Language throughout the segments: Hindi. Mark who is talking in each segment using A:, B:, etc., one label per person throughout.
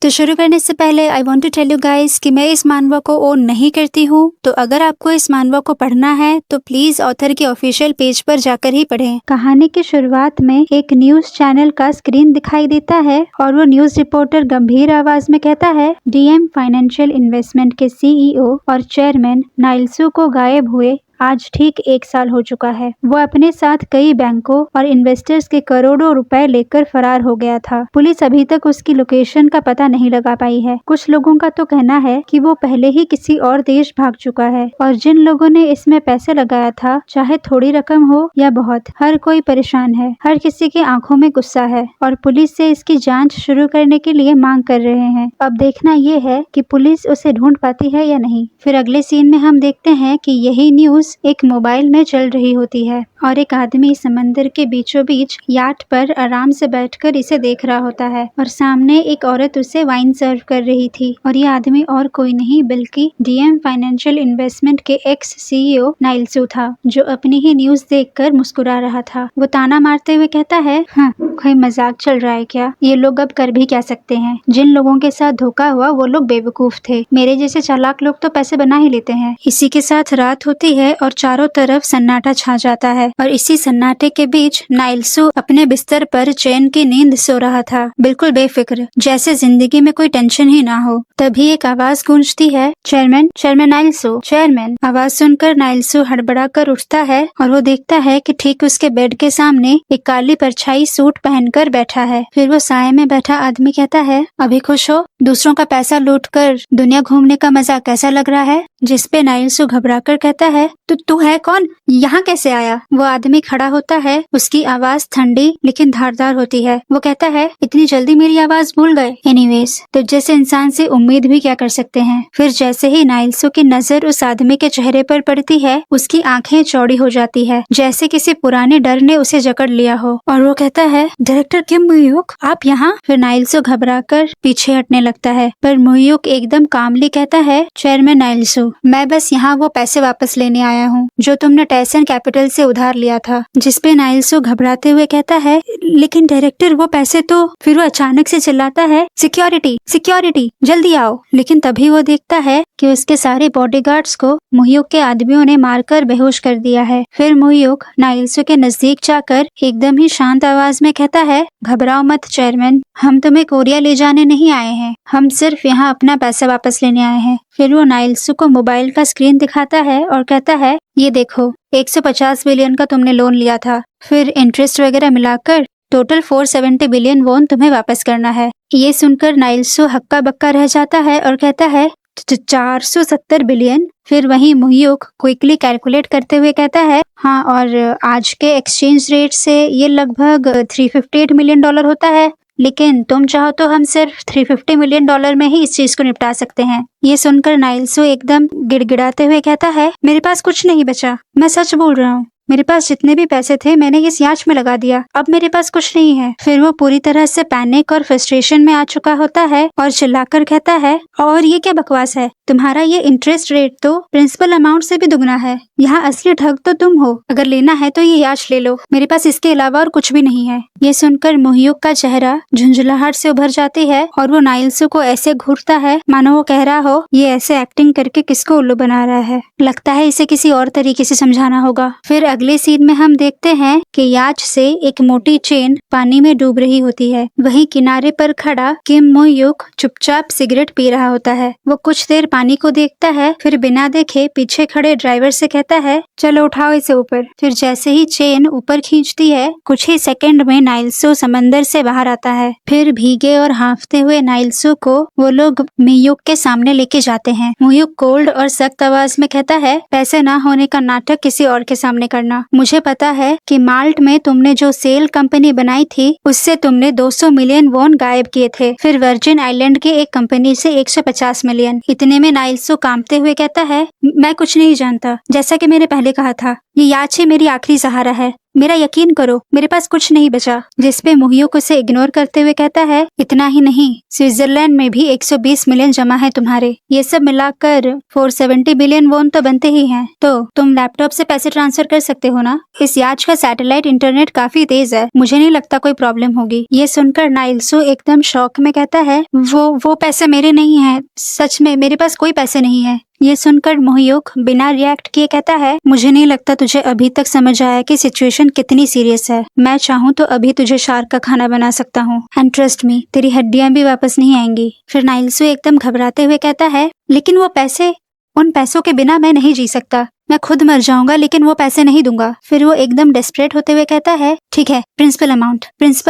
A: तो शुरू करने से पहले I want to tell you guys कि मैं इस मानवा को ओन नहीं करती हूँ। तो अगर आपको इस मानवा को पढ़ना है तो प्लीज ऑथर के ऑफिशियल पेज पर जाकर ही पढ़ें। कहानी की शुरुआत में एक न्यूज चैनल का स्क्रीन दिखाई देता है और वो न्यूज रिपोर्टर गंभीर आवाज में कहता है, डीएम फाइनेंशियल इन्वेस्टमेंट के सीईओ और चेयरमैन नाइल सू को गायब हुए आज ठीक 1 साल हो चुका है। वो अपने साथ कई बैंकों और इन्वेस्टर्स के करोड़ों रुपए लेकर फरार हो गया था। पुलिस अभी तक उसकी लोकेशन का पता नहीं लगा पाई है। कुछ लोगों का तो कहना है कि वो पहले ही किसी और देश भाग चुका है और जिन लोगों ने इसमें पैसे लगाया था, चाहे थोड़ी रकम हो या बहुत, हर कोई परेशान है। हर किसी की आंखों में गुस्सा है और पुलिस से इसकी जाँच शुरू करने के लिए मांग कर रहे हैं। अब देखना ये है कि पुलिस उसे ढूंढ पाती है या नहीं। फिर अगले सीन में हम देखते हैं कि यही न्यूज एक मोबाइल में चल रही होती है और एक आदमी समंदर के बीचों बीच याट पर आराम से बैठकर इसे देख रहा होता है और सामने एक औरत उसे वाइन सर्व कर रही थी और ये आदमी और कोई नहीं बल्कि डीएम फाइनेंशियल इन्वेस्टमेंट के एक्स सीईओ नाइल सू था, जो अपनी ही न्यूज देखकर मुस्कुरा रहा था। वो ताना मारते हुए कहता है, हाँ कोई मजाक चल रहा है क्या? ये लोग अब कर भी क्या सकते हैं? जिन लोगों के साथ धोखा हुआ वो लोग बेवकूफ थे। मेरे जैसे चालाक लोग तो पैसे बना ही लेते हैं। इसी के साथ रात होती है और चारों तरफ सन्नाटा छा जाता है और इसी सन्नाटे के बीच नाइल सू अपने बिस्तर पर चैन की नींद सो रहा था, बिल्कुल बेफिक्र, जैसे जिंदगी में कोई टेंशन ही ना हो। तभी एक आवाज गूंजती है, चेयरमैन, चेयरमैन नाइल सू, चेयरमैन। आवाज सुनकर नाइल सू हड़बड़ा कर उठता है और वो देखता है कि ठीक उसके बेड के सामने एक काली परछाई सूट पहनकर बैठा है। फिर वो साए में बैठा आदमी कहता है, अभी खुश हो? दूसरों का पैसा लूटकर दुनिया घूमने का मजा कैसा लग रहा है? जिसपे नाइल सू घबराकर कहता है, तू है कौन? यहाँ कैसे आया? वो आदमी खड़ा होता है, उसकी आवाज ठंडी लेकिन धारदार होती है। वो कहता है, इतनी जल्दी मेरी आवाज भूल गए? एनीवेज, तो जैसे इंसान से उम्मीद भी क्या कर सकते हैं। फिर जैसे ही नाइल सू की नजर उस आदमी के चेहरे पर पड़ती है, उसकी आंखें चौड़ी हो जाती है, जैसे किसी पुराने डर ने उसे जकड़ लिया हो और वो कहता है, डायरेक्टर किम मुह्यूक, आप यहाँ? फिर नाइल सू घबराकर पीछे हटने लगता है, पर मुह्यूक एकदम कामली कहता है, चेयरमैन नाइल सू, मैं बस यहाँ वो पैसे वापस लेने आया हूँ जो तुमने टाइसन कैपिटल से उधार लिया था। जिसपे नाइल सू घबराते हुए कहता है, लेकिन डायरेक्टर वो पैसे तो। फिर वो अचानक से चिल्लाता है, सिक्योरिटी सिक्योरिटी, जल्दी आओ। लेकिन तभी वो देखता है कि उसके सारे बॉडीगार्ड्स को मुह्यूक के आदमियों ने मारकर बेहोश कर दिया है। फिर मुह्यूक नाइल सू के नजदीक जाकर एकदम ही शांत आवाज में कहता है, घबराओ मत चेयरमैन, हम तुम्हें कोरिया ले जाने नहीं आए हैं, हम सिर्फ यहाँ अपना पैसा वापस लेने आए हैं। फिर वो नाइल सू को मोबाइल का स्क्रीन दिखाता है और कहता है, ये देखो 150 बिलियन का तुमने लोन लिया था, फिर इंटरेस्ट वगैरह मिलाकर टोटल 470 बिलियन वोन तुम्हें वापस करना है। ये सुनकर नाइल सू हक्का बक्का रह जाता है और कहता है, 470 बिलियन? फिर वहीं मुह्यूक क्विकली कैलकुलेट करते हुए कहता है, हाँ, और आज के एक्सचेंज रेट से ये लगभग $358 मिलियन होता है, लेकिन तुम चाहो तो हम सिर्फ $350 मिलियन में ही इस चीज को निपटा सकते हैं। ये सुनकर नाइल सू एकदम गिड़गिड़ाते हुए कहता है, मेरे पास कुछ नहीं बचा, मैं सच बोल रहा हूँ, मेरे पास जितने भी पैसे थे मैंने इस याच में लगा दिया, अब मेरे पास कुछ नहीं है। फिर वो पूरी तरह से पैनिक और फ्रस्ट्रेशन में आ चुका होता है और चिल्लाकर कहता है, और ये क्या बकवास है? तुम्हारा ये इंटरेस्ट रेट तो प्रिंसिपल अमाउंट से भी दुगना है। यहाँ असली ठग तो तुम हो। अगर लेना है तो ये याच ले लो, मेरे पास इसके अलावा और कुछ भी नहीं है। ये सुनकर मुह्यूक का चेहरा झुंझलाहट से उभर जाती है और वो नाइल सू को ऐसे घूरता है मानो वो कह रहा हो, ये ऐसे एक्टिंग करके किसको उल्लू बना रहा है, लगता है इसे किसी और तरीके से समझाना होगा। फिर अगले सीन में हम देखते हैं कि याच से एक मोटी चेन पानी में डूब रही होती है। वहीं किनारे पर खड़ा किम मुह्यूक चुपचाप सिगरेट पी रहा होता है। वो कुछ देर पानी को देखता है, फिर बिना देखे पीछे खड़े ड्राइवर से कहता है, चलो उठाओ इसे ऊपर। फिर जैसे ही चेन ऊपर खींचती है, कुछ ही सेकंड में नाइल सू समंदर से बाहर आता है। फिर भीगे और हांफते हुए नाइल सू को वो लोग मुह्यूक के सामने लेके जाते हैं। मुह्यूक कोल्ड और सख्त आवाज में कहता है, पैसे ना होने का नाटक किसी और के सामने करना। मुझे पता है कि माल्ट में तुमने जो सेल कंपनी बनाई थी उससे तुमने 200 मिलियन वोन गायब किए थे, फिर वर्जिन आइलैंड के एक कंपनी से 150 मिलियन। इतने में नाइल सू कांपते हुए कहता है, मैं कुछ नहीं जानता, जैसा कि मैंने पहले कहा था, ये याच ही मेरी आखिरी सहारा है। मेरा यकीन करो, मेरे पास कुछ नहीं बचा। जिसपे मुहियुक उसे इग्नोर करते हुए कहता है, इतना ही नहीं, स्विट्जरलैंड में भी 120 मिलियन जमा है तुम्हारे। ये सब मिलाकर 470 बिलियन वोन तो बनते ही हैं। तो तुम लैपटॉप से पैसे ट्रांसफर कर सकते हो ना? इस याच का सैटेलाइट इंटरनेट काफी तेज है, मुझे नहीं लगता कोई प्रॉब्लम होगी। ये सुनकर नाइल्सो एकदम शॉक में कहता है, वो पैसे मेरे नहीं है, सच में मेरे पास कोई पैसे नहीं है। ये सुनकर मुहियुक बिना रिएक्ट किए कहता है, मुझे नहीं लगता तुझे अभी तक समझ आया कि सिचुएशन कितनी सीरियस है। मैं चाहूँ तो अभी तुझे शार्क का खाना बना सकता हूँ, एंड ट्रस्ट मी, तेरी हड्डियां भी वापस नहीं आएंगी। फिर नाइल्सो एकदम घबराते हुए कहता है, लेकिन वो पैसे, उन पैसों के बिना मैं नहीं जी सकता, मैं खुद मर जाऊंगा लेकिन वो पैसे नहीं दूंगा। फिर वो एकदम डेस्परेट होते हुए कहता है, ठीक है, प्रिंसिपल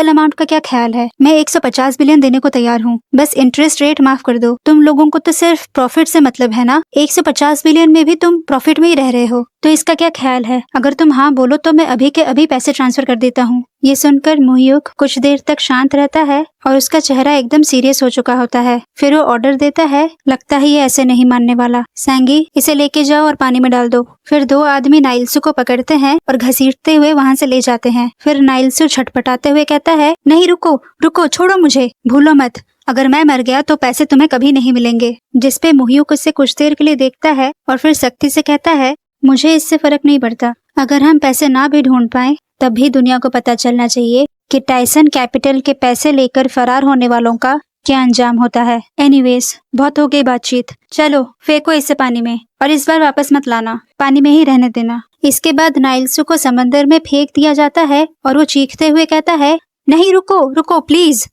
A: अमाउंट का क्या ख्याल है? मैं 150 बिलियन देने को तैयार हूँ, बस इंटरेस्ट रेट माफ कर दो। तुम लोगों को तो सिर्फ प्रॉफिट से मतलब है ना? 150 बिलियन में भी तुम प्रॉफिट में ही रह रहे हो, तो इसका क्या ख्याल है? अगर तुम हाँ बोलो तो मैं अभी के अभी पैसे ट्रांसफर कर देता हूँ। ये सुनकर मुहियुक कुछ देर तक शांत रहता है और उसका चेहरा एकदम सीरियस हो चुका होता है। फिर वो ऑर्डर देता है, लगता है ये ऐसे नहीं मानने वाला। सैंगी, इसे लेके जाओ और पानी में डाल दो। फिर दो आदमी नाइल्सो को पकड़ते हैं और घसीटते हुए वहाँ से ले जाते हैं। फिर नाइल्सो छटपटाते हुए कहता है, नहीं रुको, छोड़ो मुझे, भूलो मत, अगर मैं मर गया तो पैसे तुम्हें कभी नहीं मिलेंगे। जिसपे मुहियुक उससे कुछ देर के लिए देखता है और फिर सख्ती से कहता है, मुझे इससे फर्क नहीं पड़ता, अगर हम पैसे ना भी ढूंढ पाए तब भी दुनिया को पता चलना चाहिए कि टाइसन कैपिटल के पैसे लेकर फरार होने वालों का क्या अंजाम होता है। एनीवेज, बहुत हो गई बातचीत, चलो फेंको इसे पानी में, और इस बार वापस मत लाना, पानी में ही रहने देना। इसके बाद नाइल्सो को समंदर में फेंक दिया जाता है और वो चीखते हुए कहता है, नहीं रुको प्लीज,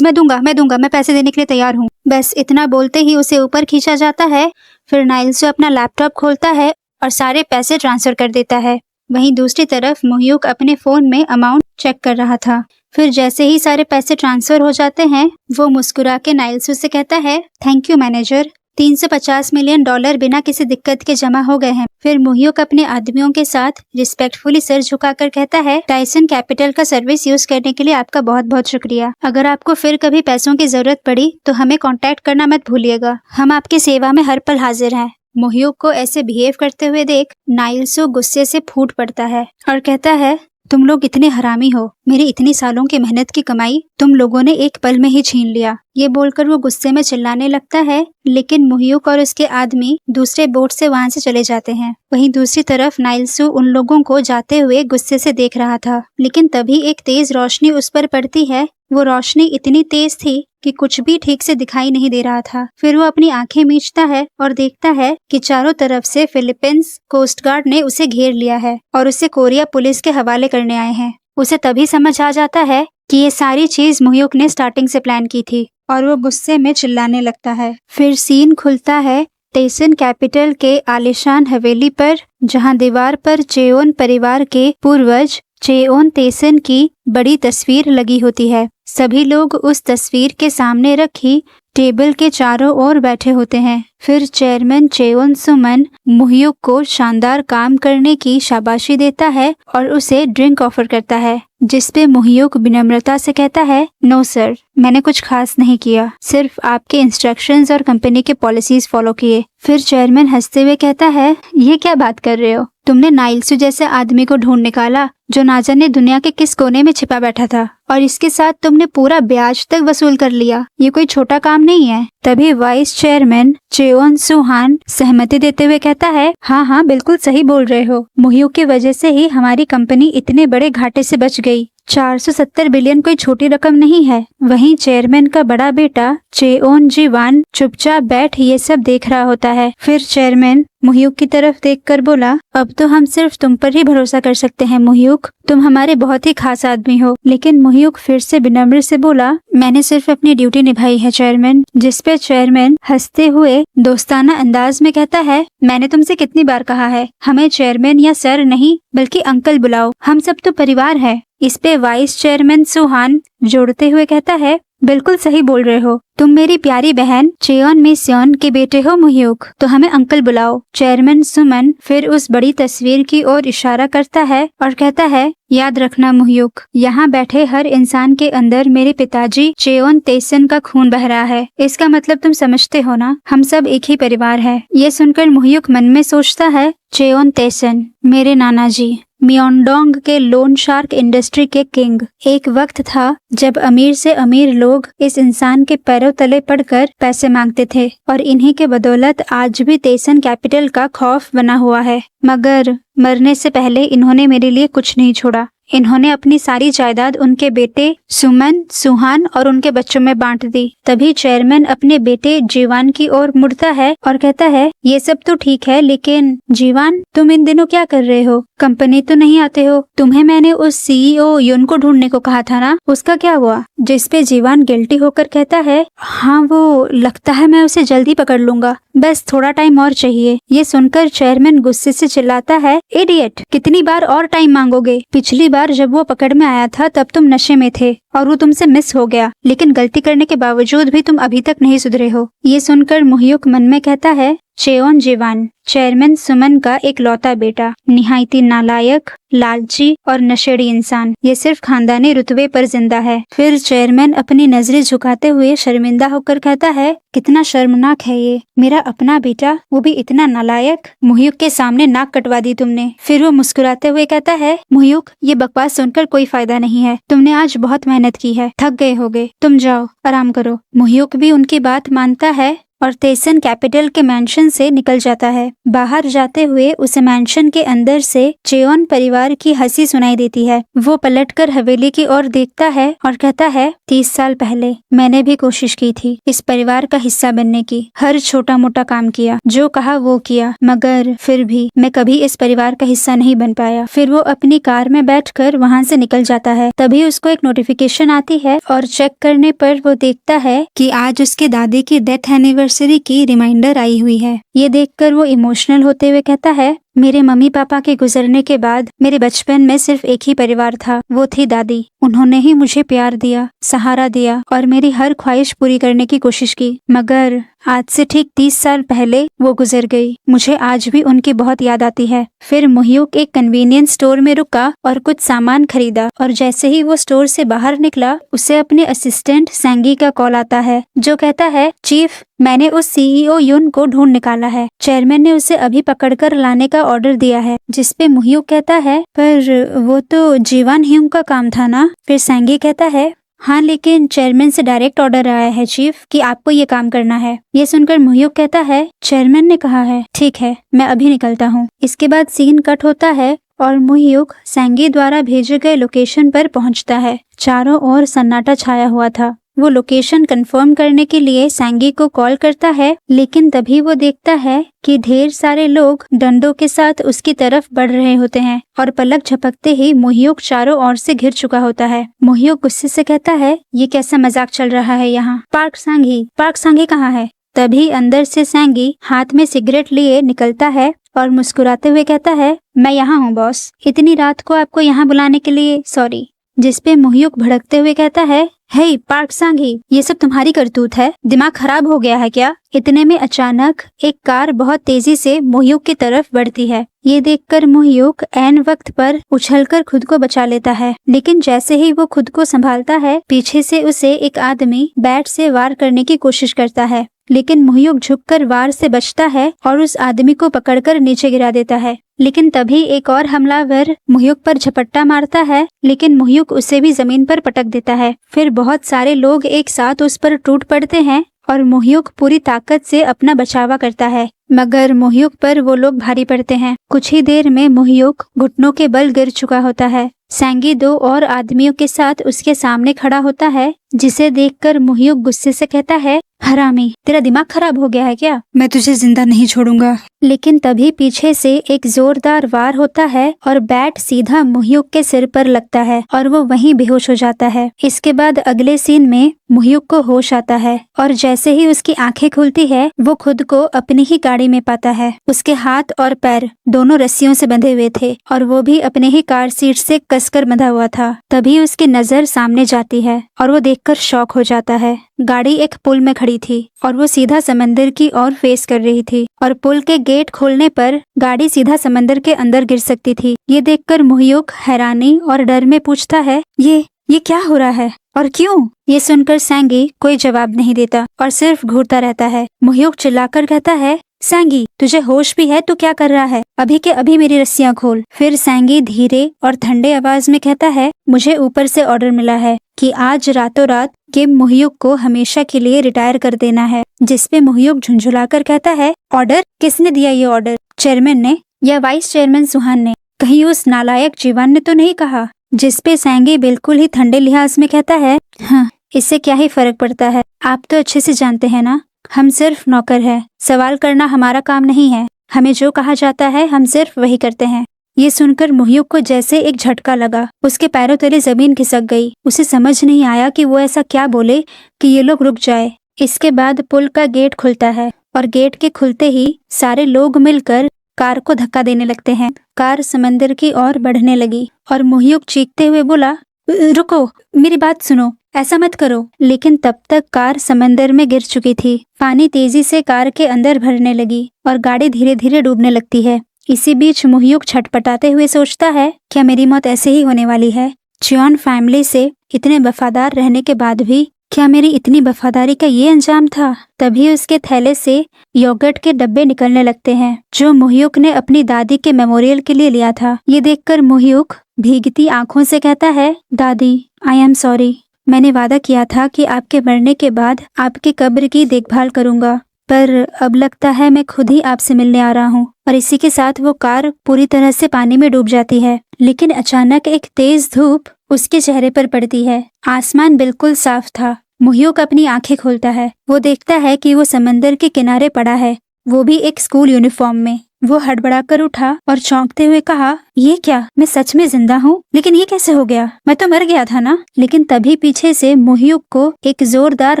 A: मैं दूंगा, मैं पैसे देने के लिए तैयार हूँ। बस इतना बोलते ही उसे ऊपर खींचा जाता है। फिर नाइल्सो अपना लैपटॉप खोलता है और सारे पैसे ट्रांसफर कर देता है। वहीं दूसरी तरफ मुहियुक अपने फोन में अमाउंट चेक कर रहा था। फिर जैसे ही सारे पैसे ट्रांसफर हो जाते हैं, वो मुस्कुरा के नाइल्सो से कहता है, thank you manager, 350 million dollar बिना किसी दिक्कत के जमा हो गए हैं। फिर मुहियुक अपने आदमियों के साथ रिस्पेक्टफुली सर झुकाकर कहता है, टाइसन कैपिटल का सर्विस यूज करने के लिए आपका बहुत बहुत शुक्रिया। अगर आपको फिर कभी पैसों की जरूरत पड़ी तो हमें कांटेक्ट करना मत भूलिएगा, हम आपकी सेवा में हर पल हाजिर हैं। मुहियुक को ऐसे बिहेव करते हुए देख नाइल्सो गुस्से से फूट पड़ता है और कहता है, तुम लोग इतने हरामी हो, मेरी इतनी सालों की मेहनत की कमाई तुम लोगों ने एक पल में ही छीन लिया। ये बोलकर वो गुस्से में चिल्लाने लगता है, लेकिन मुहियुक और उसके आदमी दूसरे बोट से वहाँ से चले जाते हैं। वहीं दूसरी तरफ नाइल्सो उन लोगों को जाते हुए गुस्से से देख रहा था, लेकिन तभी एक तेज रोशनी उस पर पड़ती है। वो रोशनी इतनी तेज थी कि कुछ भी ठीक से दिखाई नहीं दे रहा था। फिर वो अपनी आंखें मीचता है और देखता है कि चारों तरफ से फिलीपींस कोस्ट गार्ड ने उसे घेर लिया है और उसे कोरिया पुलिस के हवाले करने आए हैं। उसे तभी समझ आ जाता है कि ये सारी चीज मुहियुक ने स्टार्टिंग से प्लान की थी और वो गुस्से में चिल्लाने लगता है। फिर सीन खुलता है टाइसन कैपिटल के आलीशान हवेली पर, जहां दीवार पर चेओन परिवार के पूर्वज चेओन टाइसन की बड़ी तस्वीर लगी होती है। सभी लोग उस तस्वीर के सामने रखी टेबल के चारों ओर बैठे होते हैं। फिर चेयरमैन चेओन सुमन मुहियुक को शानदार काम करने की शाबाशी देता है और उसे ड्रिंक ऑफर करता है, जिसपे मुहियुक विनम्रता से कहता है, नो सर, मैंने कुछ खास नहीं किया, सिर्फ आपके इंस्ट्रक्शंस और कंपनी के पॉलिसीज फॉलो किए। फिर चेयरमैन हंसते हुए कहता है, ये क्या बात कर रहे हो? तुमने नाइल्सो जैसे आदमी को ढूंढ निकाला जो ना जाने दुनिया के किस कोने में छिपा बैठा था, और इसके साथ तुमने पूरा ब्याज तक वसूल कर लिया। ये कोई छोटा काम नहीं है। तभी वाइस चेयरमैन चेओन सुहान सहमति देते हुए कहता है, हाँ बिल्कुल सही बोल रहे हो, मुहियुक की वजह से ही हमारी कंपनी इतने बड़े घाटे से बच गई। 470 बिलियन कोई छोटी रकम नहीं है। वहीं चेयरमैन का बड़ा बेटा चेओन जीवान चुपचाप बैठ ये सब देख रहा होता है। फिर चेयरमैन मुहियुक की तरफ देखकर बोला, अब तो हम सिर्फ तुम पर ही भरोसा कर सकते हैं मुहियुक, तुम हमारे बहुत ही खास आदमी हो। लेकिन मुहियुक फिर से विनम्र से बोला, मैंने सिर्फ अपनी ड्यूटी निभाई है चेयरमैन। जिसपे चेयरमैन हंसते हुए दोस्ताना अंदाज में कहता है, मैंने तुमसे कितनी बार कहा है, हमें चेयरमैन या सर नहीं बल्कि अंकल बुलाओ, हम सब तो परिवार है। इस पे वाइस चेयरमैन सुहान जोड़ते हुए कहता है, बिल्कुल सही बोल रहे हो, तुम मेरी प्यारी बहन चेओन मिस्योन के बेटे हो मुहियुक, तो हमें अंकल बुलाओ। चेयरमैन सुमन फिर उस बड़ी तस्वीर की ओर इशारा करता है और कहता है, याद रखना मुहियुक, यहाँ बैठे हर इंसान के अंदर मेरे पिताजी चेओन टाइसन का खून बह रहा है। इसका मतलब तुम समझते हो ना, हम सब एक ही परिवार है। ये सुनकर मुहियुक मन में सोचता है, चेओन टाइसन, मेरे नाना जी, म्योंडोंग के लोन शार्क इंडस्ट्री के किंग। एक वक्त था जब अमीर से अमीर लोग इस इंसान के पैरों तले पड़कर पैसे मांगते थे और इन्हीं के बदौलत आज भी तेसन कैपिटल का खौफ बना हुआ है। मगर मरने से पहले इन्होंने मेरे लिए कुछ नहीं छोड़ा। इन्होंने अपनी सारी जायदाद उनके बेटे सुमन, सुहान और उनके बच्चों में बांट दी। तभी चेयरमैन अपने बेटे जीवान की ओर मुड़ता है और कहता है, ये सब तो ठीक है, लेकिन जीवान, तुम इन दिनों क्या कर रहे हो? कंपनी तो नहीं आते हो? तुम्हें मैंने उस सीईओ युन को ढूंढने को कहा था ना, उसका क्या हुआ? जिसपे जीवान गिल्टी होकर कहता है, हाँ वो लगता है मैं उसे जल्दी पकड़ लूंगा, बस थोड़ा टाइम और चाहिए। ये सुनकर चेयरमैन गुस्से से चिल्लाता है, इडियट, कितनी बार और टाइम मांगोगे? पिछली बार जब वो पकड़ में आया था तब तुम नशे में थे और वो तुमसे मिस हो गया, लेकिन गलती करने के बावजूद भी तुम अभी तक नहीं सुधरे हो। ये सुनकर मुह्युक मन में कहता है, चेओन जीवान, चेयरमैन सुमन का एक लौता बेटा, निहायती नालायक, लालची और नशेड़ी इंसान, ये सिर्फ खानदानी रुतबे पर जिंदा है। फिर चेयरमैन अपनी नजरें झुकाते हुए शर्मिंदा होकर कहता है, कितना शर्मनाक है ये, मेरा अपना बेटा, वो भी इतना नालायक। मुह्युक के सामने नाक कटवा दी तुमने। फिर वो मुस्कुराते हुए कहता है, मुह्युक, ये बकवास सुनकर कोई फायदा नहीं है, तुमने आज बहुत मेहनत की है, थक गए होगे, तुम जाओ आराम करो। मुह्युक भी उनकी बात मानता है और तेसन कैपिटल के मैंशन से निकल जाता है। बाहर जाते हुए उसे मैंशन के अंदर से चेओन परिवार की हंसी सुनाई देती है। वो पलटकर हवेली की ओर देखता है और कहता है, 30 साल पहले मैंने भी कोशिश की थी इस परिवार का हिस्सा बनने की, हर छोटा मोटा काम किया, जो कहा वो किया, मगर फिर भी मैं कभी इस परिवार का हिस्सा नहीं बन पाया। फिर वो अपनी कार में बैठकर वहाँ से निकल जाता है। तभी उसको एक नोटिफिकेशन आती है और चेक करने पर वो देखता है कि आज उसके दादी की डेथ एनिवर्सरी की रिमाइंडर आई हुई है। ये देखकर वो इमोशनल होते हुए कहता है, मेरे मम्मी पापा के गुजरने के बाद मेरे बचपन में सिर्फ एक ही परिवार था, वो थी दादी। उन्होंने ही मुझे प्यार दिया, सहारा दिया और मेरी हर ख्वाहिश पूरी करने की कोशिश की, मगर आज से ठीक 30 साल पहले वो गुजर गई। मुझे आज भी उनकी बहुत याद आती है। फिर मुह्युक एक कन्वीनियंस स्टोर में रुका और कुछ सामान खरीदा और जैसे ही वो स्टोर से बाहर निकला, उसे अपने असिस्टेंट सैंगी का कॉल आता है, जो कहता है, चीफ, मैंने उस सीईओ युन को ढूंढ निकाला है। चेयरमैन ने उसे अभी पकड़कर लाने का ऑर्डर दिया है। जिसपे मुह्युक कहता है, पर वो तो जीवान ह्यूंग का काम था ना? फिर सैंगी कहता है, हाँ, लेकिन चेयरमैन से डायरेक्ट ऑर्डर आया है चीफ कि आपको ये काम करना है। ये सुनकर मुह्युक कहता है, चेयरमैन ने कहा है, ठीक है, मैं अभी निकलता हूँ। इसके बाद सीन कट होता है और मुह्युक सैंगी द्वारा भेजे गए लोकेशन पर पहुँचता है। चारों ओर सन्नाटा छाया हुआ था। वो लोकेशन कंफर्म करने के लिए सैंगी को कॉल करता है, लेकिन तभी वो देखता है कि ढेर सारे लोग डंडों के साथ उसकी तरफ बढ़ रहे होते हैं और पलक झपकते ही मुह्युक चारों ओर से घिर चुका होता है। मुह्युक गुस्से से कहता है, ये कैसा मजाक चल रहा है यहाँ? पार्क सांगी कहाँ है? तभी अंदर से सैंगी हाथ में सिगरेट लिए निकलता है और मुस्कुराते हुए कहता है, मैं यहाँ हूँ बॉस, इतनी रात को आपको यहाँ बुलाने के लिए सॉरी। जिसपे मुह्युक भड़कते हुए कहता है, हे पार्क सांगी, ये सब तुम्हारी करतूत है, दिमाग खराब हो गया है क्या? इतने में अचानक एक कार बहुत तेजी से मुह्युक की तरफ बढ़ती है। ये देखकर मुह्युक ऐन वक्त पर उछलकर खुद को बचा लेता है, लेकिन जैसे ही वो खुद को संभालता है, पीछे से उसे एक आदमी बैट से वार करने की कोशिश करता है, लेकिन मुह्युक झुककर वार से बचता है और उस आदमी को पकड़कर नीचे गिरा देता है। लेकिन तभी एक और हमलावर मुह्युक पर झपट्टा मारता है, लेकिन मुह्युक उसे भी जमीन पर पटक देता है। फिर बहुत सारे लोग एक साथ उस पर टूट पड़ते हैं और मुह्युक पूरी ताकत से अपना बचावा करता है, मगर मुह्युक पर वो लोग भारी पड़ते हैं। कुछ ही देर में मुह्युक घुटनों के बल गिर चुका होता है। सैंगी 2 और आदमियों के साथ उसके सामने खड़ा होता है, जिसे देखकर मुह्युक गुस्से से कहता है, हरामी, तेरा दिमाग खराब हो गया है क्या? मैं तुझे जिंदा नहीं छोड़ूंगा। लेकिन तभी पीछे से एक जोरदार वार होता है और बैट सीधा मुह्युक के सिर पर लगता है और वो वहीं बेहोश हो जाता है। इसके बाद अगले सीन में मुह्युक को होश आता है और जैसे ही उसकी आंखें खुलती है, वो खुद को अपनी ही गाड़ी में पाता है। उसके हाथ और पैर दोनों रस्सियों से बंधे हुए थे और वो भी अपने ही कार सीट से कसकर बंधा हुआ था। तभी उसकी नजर सामने जाती है और वो देखकर शॉक हो जाता है। गाड़ी एक पुल में खड़ी थी और वो सीधा समंदर की ओर फेस कर रही थी और पुल के गेट खोलने पर गाड़ी सीधा समंदर के अंदर गिर सकती थी। ये देखकर मुह्युक हैरानी और डर में पूछता है, ये क्या हो रहा है और क्यों? ये सुनकर सैंगी कोई जवाब नहीं देता और सिर्फ घूरता रहता है। मुह्युक चिल्लाकर कहता है, सैंगी, तुझे होश भी है? तू क्या कर रहा है? अभी के अभी मेरी रस्सियां खोल। फिर सैंगी धीरे और ठंडे आवाज में कहता है, मुझे ऊपर से ऑर्डर मिला है कि आज रातों रात किम मोहयुक को हमेशा के लिए रिटायर कर देना है। जिसपे मोहयुक झुंझुलाकर कहता है, ऑर्डर? किसने दिया ये ऑर्डर? चेयरमैन ने या वाइस चेयरमैन सुहान ने? कहीं उस नालायक जीवान ने तो नहीं कहा? जिसपे सैंगी बिल्कुल ही ठंडे लिहाज में कहता है, हाँ, इससे क्या ही फर्क पड़ता है? आप तो अच्छे से जानते हैं ना, हम सिर्फ नौकर हैं। सवाल करना हमारा काम नहीं है। हमें जो कहा जाता है हम सिर्फ वही करते हैं। ये सुनकर मोहयुक को जैसे एक झटका लगा। उसके पैरों तले जमीन खिसक गई। उसे समझ नहीं आया कि वो ऐसा क्या बोले कि ये लोग रुक जाए। इसके बाद पुल का गेट खुलता है और गेट के खुलते ही सारे लोग मिलकर कार को धक्का देने लगते हैं। कार समंदर की ओर बढ़ने लगी और मोहयुक चीखते हुए बोला, रुको, मेरी बात सुनो, ऐसा मत करो। लेकिन तब तक कार समंदर में गिर चुकी थी। पानी तेजी से कार के अंदर भरने लगी और गाड़ी धीरे धीरे डूबने लगती है। इसी बीच मोहयुक छटपटाते हुए सोचता है, क्या मेरी मौत ऐसे ही होने वाली है? चियोन फैमिली से इतने वफादार रहने के बाद भी क्या मेरी इतनी वफादारी का ये अंजाम था? तभी उसके थैले से योगर्ट के डब्बे निकलने लगते हैं जो मोहयुक ने अपनी दादी के मेमोरियल के लिए लिया था। ये देखकर मोहयुक भीगती आंखों से कहता है, दादी, आई एम सॉरी। मैंने वादा किया था कि आपके मरने के बाद आपकी कब्र की देखभाल करूंगा, पर अब लगता है मैं खुद ही आपसे मिलने आ रहा हूँ। और इसी के साथ वो कार पूरी तरह से पानी में डूब जाती है। लेकिन अचानक एक तेज धूप उसके चेहरे पर पड़ती है। आसमान बिल्कुल साफ था। मोहयुक अपनी आंखें खोलता है। वो देखता है कि वो समंदर के किनारे पड़ा है, वो भी एक स्कूल यूनिफॉर्म में। वो हड़बड़ाकर उठा और चौंकते हुए कहा, ये क्या? मैं सच में जिंदा हूँ? लेकिन ये कैसे हो गया? मैं तो मर गया था ना? लेकिन तभी पीछे से मोहयुक को एक जोरदार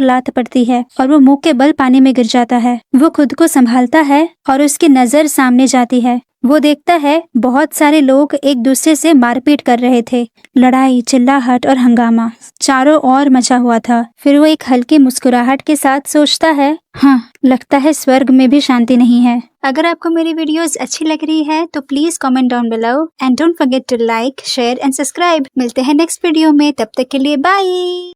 A: लात पड़ती है और वो मुंह के बल पानी में गिर जाता है। वो खुद को संभालता है और उसकी नजर सामने जाती है। वो देखता है बहुत सारे लोग एक दूसरे से मारपीट कर रहे थे। लड़ाई, चिल्लाहट और हंगामा चारों ओर मचा हुआ था। फिर वो एक हल्की मुस्कुराहट के साथ सोचता है, हाँ, लगता है स्वर्ग में भी शांति नहीं है। अगर आपको मेरी वीडियोस अच्छी लग रही है तो please comment down below and don't forget to like, share and subscribe. मिलते हैं नेक्स्ट वीडियो में, तब तक के लिए बाय।